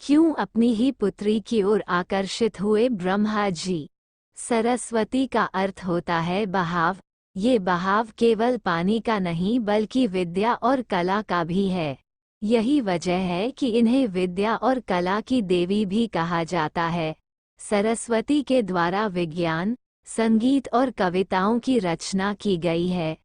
क्यों अपनी ही पुत्री की ओर आकर्षित हुए ब्रह्मा जी। सरस्वती का अर्थ होता है बहाव। ये बहाव केवल पानी का नहीं बल्कि विद्या और कला का भी है। यही वजह है कि इन्हें विद्या और कला की देवी भी कहा जाता है। सरस्वती के द्वारा विज्ञान, संगीत और कविताओं की रचना की गई है।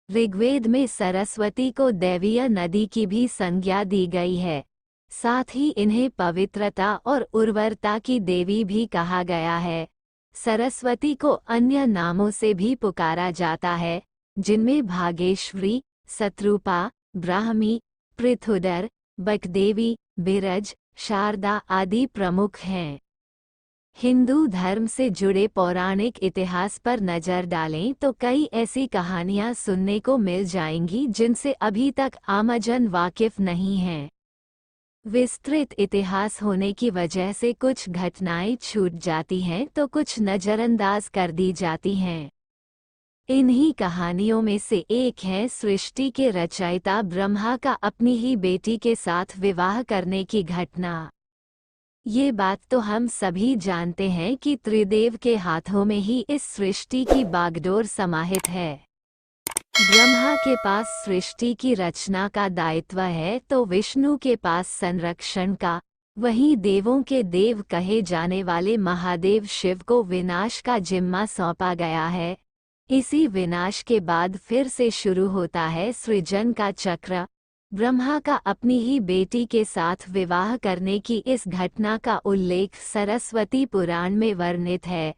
ऋग्वेद में सरस्वती को दैवीय नदी की भी संज्ञा दी गई है। साथ ही इन्हें पवित्रता और उर्वरता की देवी भी कहा गया है। सरस्वती को अन्य नामों से भी पुकारा जाता है, जिनमें भागेश्वरी, शत्रुपा, ब्राह्मी, पृथुदर, बकदेवी, बिरज, शारदा आदि प्रमुख हैं। हिंदू धर्म से जुड़े पौराणिक इतिहास पर नजर डालें तो कई ऐसी कहानियां सुनने को मिल जाएंगी जिनसे अभी तक आमजन वाकिफ नहीं हैं। विस्तृत इतिहास होने की वजह से कुछ घटनाएं छूट जाती हैं तो कुछ नज़रअंदाज कर दी जाती हैं। इन्हीं कहानियों में से एक है सृष्टि के रचयिता ब्रह्मा का अपनी ही बेटी के साथ विवाह करने की घटना। ये बात तो हम सभी जानते हैं कि त्रिदेव के हाथों में ही इस सृष्टि की बागडोर समाहित है। ब्रह्मा के पास सृष्टि की रचना का दायित्व है तो विष्णु के पास संरक्षण का। वहीं देवों के देव कहे जाने वाले महादेव शिव को विनाश का जिम्मा सौंपा गया है। इसी विनाश के बाद फिर से शुरू होता है सृजन का चक्र। ब्रह्मा का अपनी ही बेटी के साथ विवाह करने की इस घटना का उल्लेख सरस्वती पुराण में वर्णित है।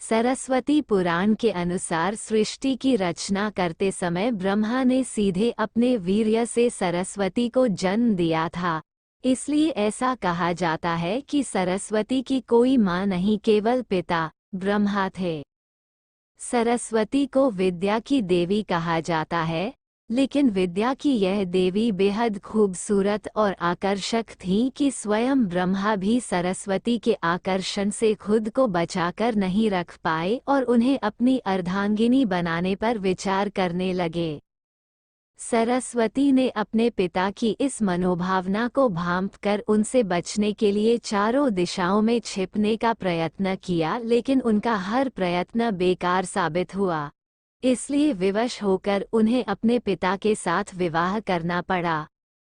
सरस्वती पुराण के अनुसार सृष्टि की रचना करते समय ब्रह्मा ने सीधे अपने वीर्य से सरस्वती को जन्म दिया था। इसलिए ऐसा कहा जाता है कि सरस्वती की कोई मां नहीं, केवल पिता ब्रह्मा थे। सरस्वती को विद्या की देवी कहा जाता है, लेकिन विद्या की यह देवी बेहद खूबसूरत और आकर्षक थी कि स्वयं ब्रह्मा भी सरस्वती के आकर्षण से खुद को बचाकर नहीं रख पाए और उन्हें अपनी अर्धांगिनी बनाने पर विचार करने लगे। सरस्वती ने अपने पिता की इस मनोभावना को भांपकर उनसे बचने के लिए चारों दिशाओं में छिपने का प्रयत्न किया, लेकिन उनका हर प्रयत्न बेकार साबित हुआ। इसलिए विवश होकर उन्हें अपने पिता के साथ विवाह करना पड़ा।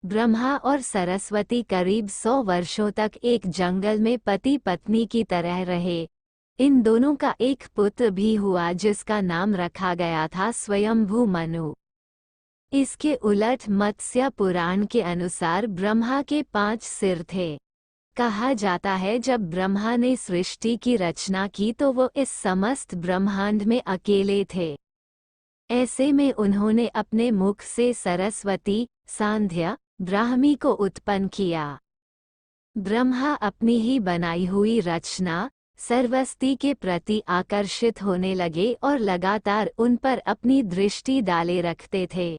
ब्रह्मा और सरस्वती करीब 100 वर्षों तक एक जंगल में पति पत्नी की तरह रहे। इन दोनों का एक पुत्र भी हुआ जिसका नाम रखा गया था स्वयंभू मनु। इसके उलट मत्स्य पुराण के अनुसार ब्रह्मा के 5 सिर थे। कहा जाता है जब ब्रह्मा ने सृष्टि की रचना की तो वो इस समस्त ब्रह्मांड में अकेले थे। ऐसे में उन्होंने अपने मुख से सरस्वती, सांध्य, ब्राह्मी को उत्पन्न किया। ब्रह्मा अपनी ही बनाई हुई रचना सरस्वती के प्रति आकर्षित होने लगे और लगातार उन पर अपनी दृष्टि डाले रखते थे।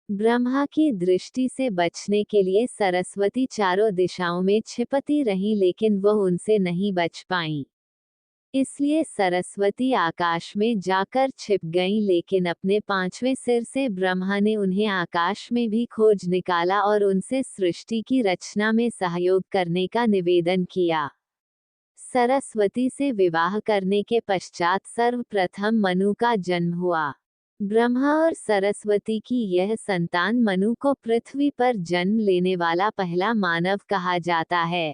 ब्रह्मा की दृष्टि से बचने के लिए सरस्वती चारों दिशाओं में छिपती रहीं, लेकिन वह उनसे नहीं बच पाईं। इसलिए सरस्वती आकाश में जाकर छिप गईं, लेकिन अपने 5वें सिर से ब्रह्मा ने उन्हें आकाश में भी खोज निकाला और उनसे सृष्टि की रचना में सहयोग करने का निवेदन किया। सरस्वती से विवाह करने के पश्चात सर्वप्रथम मनु का जन्म हुआ। ब्रह्मा और सरस्वती की यह संतान मनु को पृथ्वी पर जन्म लेने वाला पहला मानव कहा जाता है।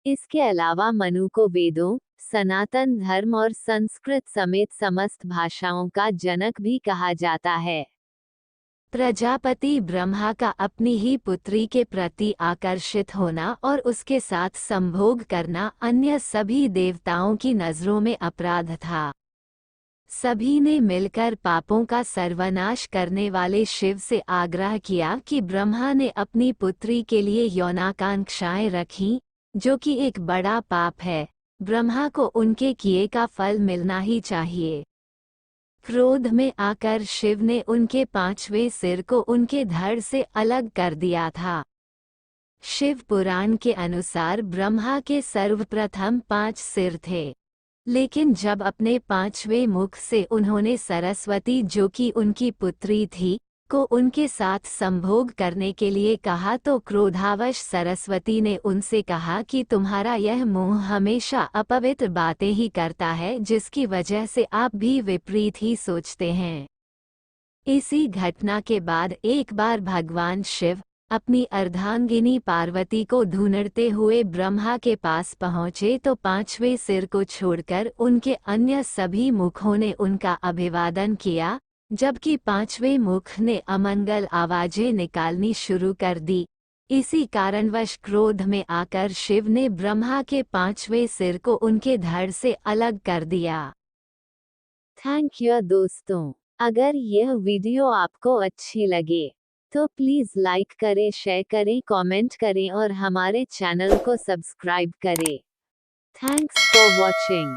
इसके अलावा मनु को वेदों, सनातन धर्म और संस्कृत समेत समस्त भाषाओं का जनक भी कहा जाता है। प्रजापति ब्रह्मा का अपनी ही पुत्री के प्रति आकर्षित होना और उसके साथ संभोग करना अन्य सभी देवताओं की नजरों में अपराध था। सभी ने मिलकर पापों का सर्वनाश करने वाले शिव से आग्रह किया कि ब्रह्मा ने अपनी पुत्री के लिए यौनाकांक्षाएं रखीं, जो कि एक बड़ा पाप है। ब्रह्मा को उनके किए का फल मिलना ही चाहिए। क्रोध में आकर शिव ने उनके 5वें सिर को उनके धड़ से अलग कर दिया था। शिव पुराण के अनुसार ब्रह्मा के सर्वप्रथम 5 सिर थे, लेकिन जब अपने 5वें मुख से उन्होंने सरस्वती, जो कि उनकी पुत्री थी, को उनके साथ संभोग करने के लिए कहा तो क्रोधावश सरस्वती ने उनसे कहा कि तुम्हारा यह मुंह हमेशा अपवित्र बातें ही करता है, जिसकी वजह से आप भी विपरीत ही सोचते हैं। इसी घटना के बाद एक बार भगवान शिव अपनी अर्धांगिनी पार्वती को ढूंढते हुए ब्रह्मा के पास पहुँचे तो पांचवें सिर को छोड़कर उनके अन्य सभी मुखों ने उनका अभिवादन किया, जबकि पांचवें मुख ने अमंगल आवाजें निकालनी शुरू कर दी। इसी कारणवश क्रोध में आकर शिव ने ब्रह्मा के पांचवें सिर को उनके धड़ से अलग कर दिया। थैंक यू दोस्तों, अगर यह वीडियो आपको अच्छी लगे तो प्लीज़ लाइक करें, शेयर करें, कमेंट करें और हमारे चैनल को सब्सक्राइब करें। Thanks for watching.